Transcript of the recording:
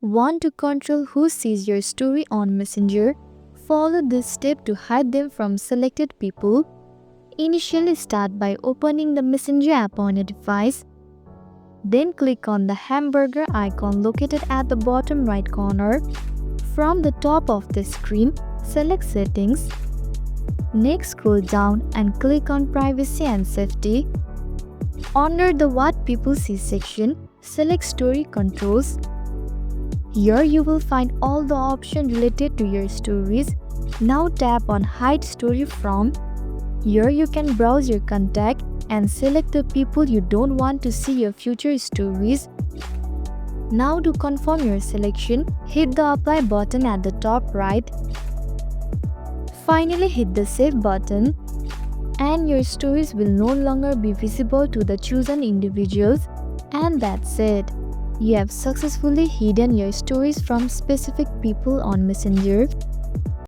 Want to control who sees your story on Messenger? Follow this step to hide them from selected people. Initially start by opening the Messenger app on your device. Then click on the hamburger icon located at the bottom right corner. From the top of the screen, select Settings. Next scroll down and click on Privacy and Safety. Under the What People See section, select Story Controls. Here you will find all the options related to your stories. Now tap on Hide Story From. Here you can browse your contact and select the people you don't want to see your future stories. Now to confirm your selection, hit the Apply button at the top right. Finally hit the Save button and your stories will no longer be visible to the chosen individuals. And that's it. You have successfully hidden your stories from specific people on Messenger.